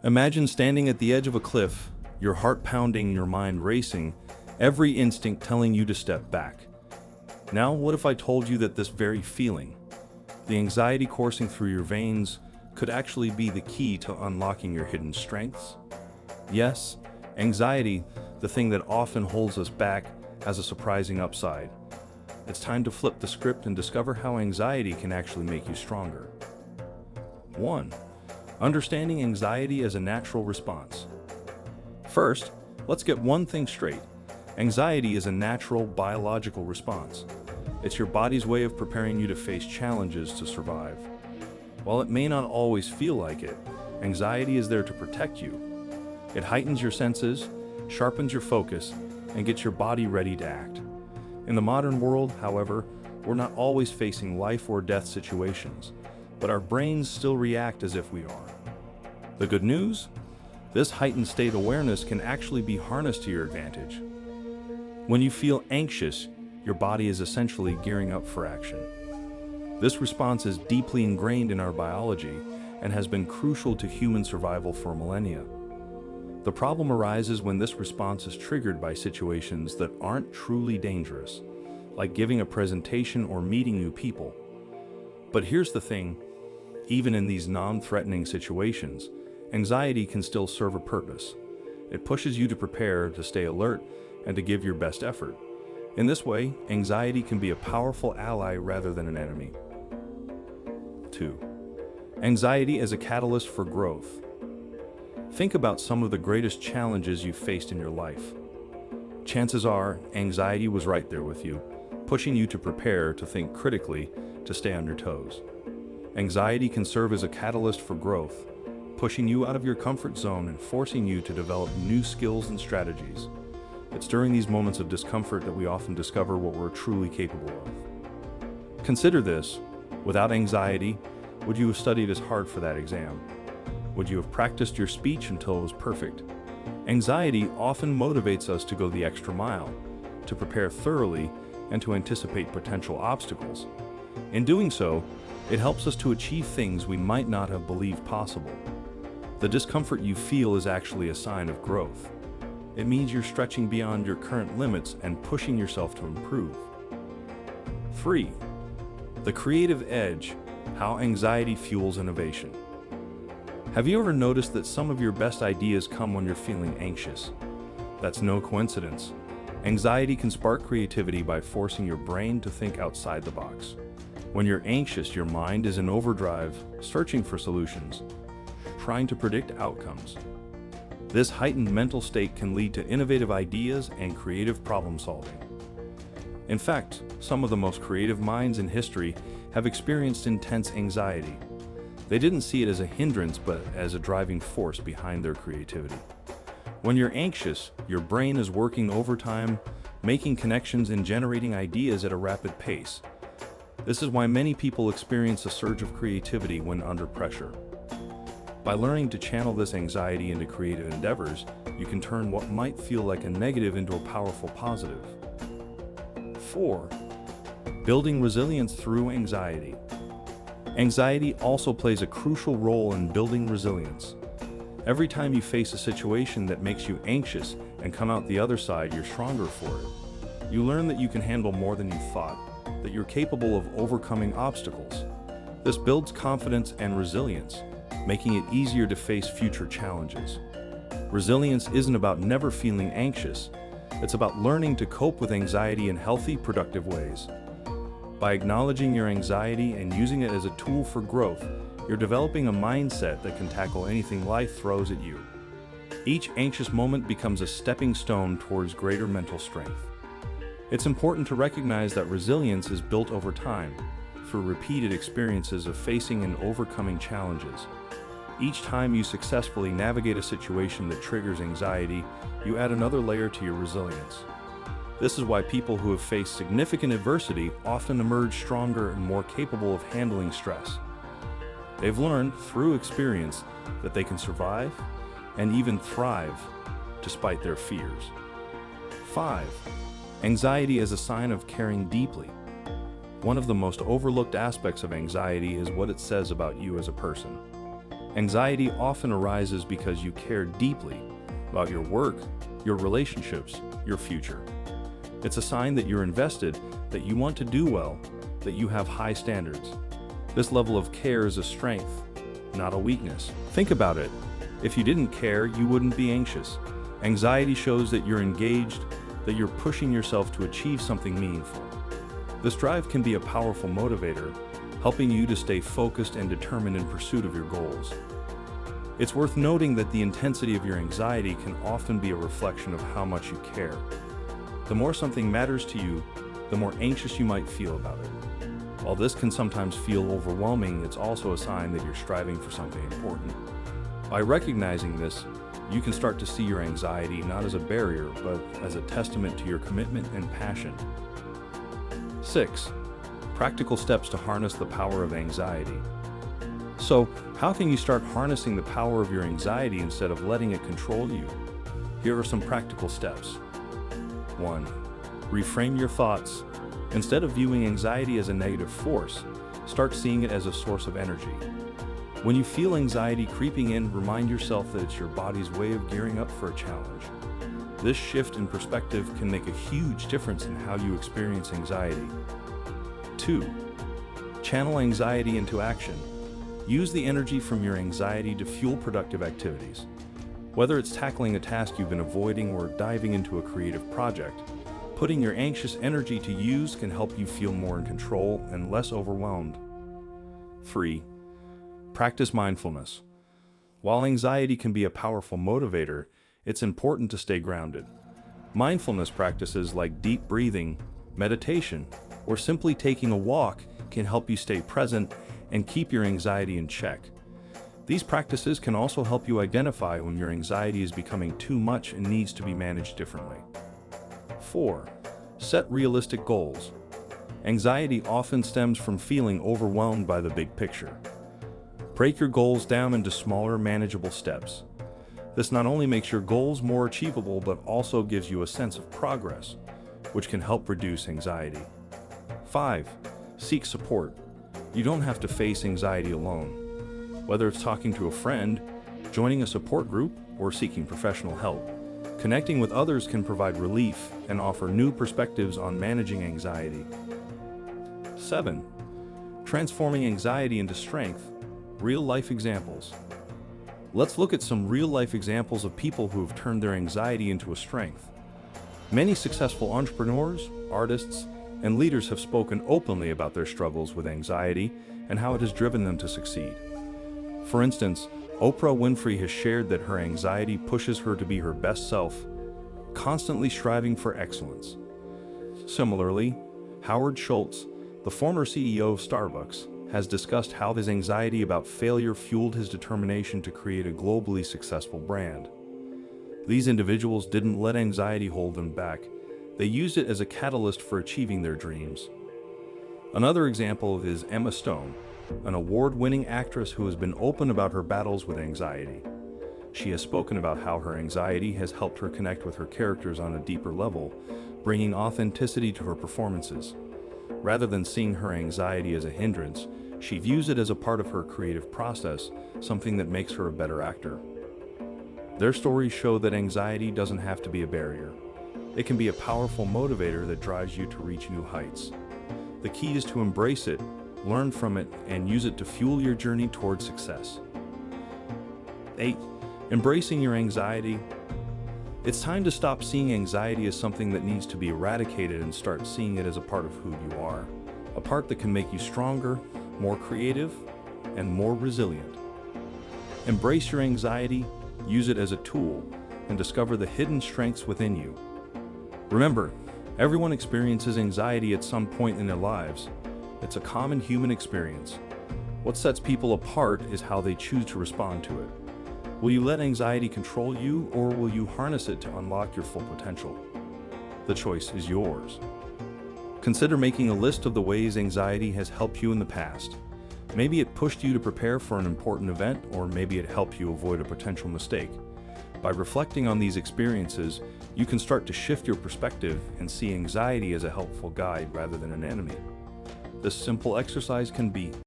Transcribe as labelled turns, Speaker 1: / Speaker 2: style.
Speaker 1: Imagine standing at the edge of a cliff, your heart pounding, your mind racing, every instinct telling you to step back. Now, what if I told you that this very feeling, the anxiety coursing through your veins, could actually be the key to unlocking your hidden strengths? Yes, anxiety, the thing that often holds us back, has a surprising upside. It's time to flip the script and discover how anxiety can actually make you stronger. 1. Understanding anxiety as a natural response. First, let's get one thing straight. Anxiety is a natural, biological response. It's your body's way of preparing you to face challenges to survive. While it may not always feel like it, anxiety is there to protect you. It heightens your senses, sharpens your focus, and gets your body ready to act. In the modern world, however, we're not always facing life or death situations, but our brains still react as if we are. The good news? This heightened state awareness can actually be harnessed to your advantage. When you feel anxious, your body is essentially gearing up for action. This response is deeply ingrained in our biology and has been crucial to human survival for millennia. The problem arises when this response is triggered by situations that aren't truly dangerous, like giving a presentation or meeting new people. But here's the thing, even in these non-threatening situations, anxiety can still serve a purpose. It pushes you to prepare, to stay alert, and to give your best effort. In this way, anxiety can be a powerful ally rather than an enemy. 2. Anxiety as a catalyst for growth. Think about some of the greatest challenges you've faced in your life. Chances are, anxiety was right there with you, pushing you to prepare, to think critically, to stay on your toes. Anxiety can serve as a catalyst for growth, pushing you out of your comfort zone and forcing you to develop new skills and strategies. It's during these moments of discomfort that we often discover what we're truly capable of. Consider this: without anxiety, would you have studied as hard for that exam? Would you have practiced your speech until it was perfect? Anxiety often motivates us to go the extra mile, to prepare thoroughly, and to anticipate potential obstacles. In doing so, it helps us to achieve things we might not have believed possible. The discomfort you feel is actually a sign of growth. It means you're stretching beyond your current limits and pushing yourself to improve. 3. The creative edge: how anxiety fuels innovation. Have you ever noticed that some of your best ideas come when you're feeling anxious? That's no coincidence. Anxiety can spark creativity by forcing your brain to think outside the box. When you're anxious, your mind is in overdrive, searching for solutions, trying to predict outcomes. This heightened mental state can lead to innovative ideas and creative problem solving. In fact, some of the most creative minds in history have experienced intense anxiety. They didn't see it as a hindrance, but as a driving force behind their creativity. When you're anxious, your brain is working overtime, making connections and generating ideas at a rapid pace. This is why many people experience a surge of creativity when under pressure. By learning to channel this anxiety into creative endeavors, you can turn what might feel like a negative into a powerful positive. 4. Building resilience through anxiety. Anxiety also plays a crucial role in building resilience. Every time you face a situation that makes you anxious and come out the other side, you're stronger for it. You learn that you can handle more than you thought, that you're capable of overcoming obstacles. This builds confidence and resilience, making it easier to face future challenges. Resilience isn't about never feeling anxious. It's about learning to cope with anxiety in healthy, productive ways. By acknowledging your anxiety and using it as a tool for growth, you're developing a mindset that can tackle anything life throws at you. Each anxious moment becomes a stepping stone towards greater mental strength. It's important to recognize that resilience is built over time, through repeated experiences of facing and overcoming challenges. Each time you successfully navigate a situation that triggers anxiety, you add another layer to your resilience. This is why people who have faced significant adversity often emerge stronger and more capable of handling stress. They've learned through experience that they can survive and even thrive despite their fears. 5. Anxiety as a sign of caring deeply. One of the most overlooked aspects of anxiety is what it says about you as a person. Anxiety often arises because you care deeply about your work, your relationships, your future. It's a sign that you're invested, that you want to do well, that you have high standards. This level of care is a strength, not a weakness. Think about it. If you didn't care, you wouldn't be anxious. Anxiety shows that you're engaged, that you're pushing yourself to achieve something meaningful. This drive can be a powerful motivator, helping you to stay focused and determined in pursuit of your goals. It's worth noting that the intensity of your anxiety can often be a reflection of how much you care. The more something matters to you, the more anxious you might feel about it. While this can sometimes feel overwhelming, it's also a sign that you're striving for something important. By recognizing this, you can start to see your anxiety not as a barrier, but as a testament to your commitment and passion. 6. Practical steps to harness the power of anxiety. So, how can you start harnessing the power of your anxiety instead of letting it control you? Here are some practical steps. 1. Reframe your thoughts. Instead of viewing anxiety as a negative force, start seeing it as a source of energy. When you feel anxiety creeping in, remind yourself that it's your body's way of gearing up for a challenge. This shift in perspective can make a huge difference in how you experience anxiety. 2. Channel anxiety into action. Use the energy from your anxiety to fuel productive activities. Whether it's tackling a task you've been avoiding or diving into a creative project, putting your anxious energy to use can help you feel more in control and less overwhelmed. 3. Practice mindfulness. While anxiety can be a powerful motivator, it's important to stay grounded. Mindfulness practices like deep breathing, meditation, or simply taking a walk can help you stay present and keep your anxiety in check. These practices can also help you identify when your anxiety is becoming too much and needs to be managed differently. 4. Set realistic goals. Anxiety often stems from feeling overwhelmed by the big picture. Break your goals down into smaller, manageable steps. This not only makes your goals more achievable, but also gives you a sense of progress, which can help reduce anxiety. 5. Seek support. You don't have to face anxiety alone. Whether it's talking to a friend, joining a support group, or seeking professional help, connecting with others can provide relief and offer new perspectives on managing anxiety. 7. Transforming anxiety into strength. Real-life examples. Let's look at some real-life examples of people who have turned their anxiety into a strength. Many successful entrepreneurs, artists, and leaders have spoken openly about their struggles with anxiety and how it has driven them to succeed. For instance, Oprah Winfrey has shared that her anxiety pushes her to be her best self, constantly striving for excellence. Similarly, Howard Schultz, the former CEO of Starbucks, has discussed how his anxiety about failure fueled his determination to create a globally successful brand. These individuals didn't let anxiety hold them back. They used it as a catalyst for achieving their dreams. Another example is Emma Stone, an award-winning actress who has been open about her battles with anxiety. She has spoken about how her anxiety has helped her connect with her characters on a deeper level, bringing authenticity to her performances. Rather than seeing her anxiety as a hindrance, she views it as a part of her creative process, something that makes her a better actor. Their stories show that anxiety doesn't have to be a barrier. It can be a powerful motivator that drives you to reach new heights. The key is to embrace it, learn from it, and use it to fuel your journey towards success. 8. Embracing your anxiety. It's time to stop seeing anxiety as something that needs to be eradicated and start seeing it as a part of who you are, a part that can make you stronger, more creative, and more resilient. Embrace your anxiety, use it as a tool, and discover the hidden strengths within you. Remember, everyone experiences anxiety at some point in their lives. It's a common human experience. What sets people apart is how they choose to respond to it. Will you let anxiety control you, or will you harness it to unlock your full potential? The choice is yours. Consider making a list of the ways anxiety has helped you in the past. Maybe it pushed you to prepare for an important event, or maybe it helped you avoid a potential mistake. By reflecting on these experiences, you can start to shift your perspective and see anxiety as a helpful guide rather than an enemy. This simple exercise can be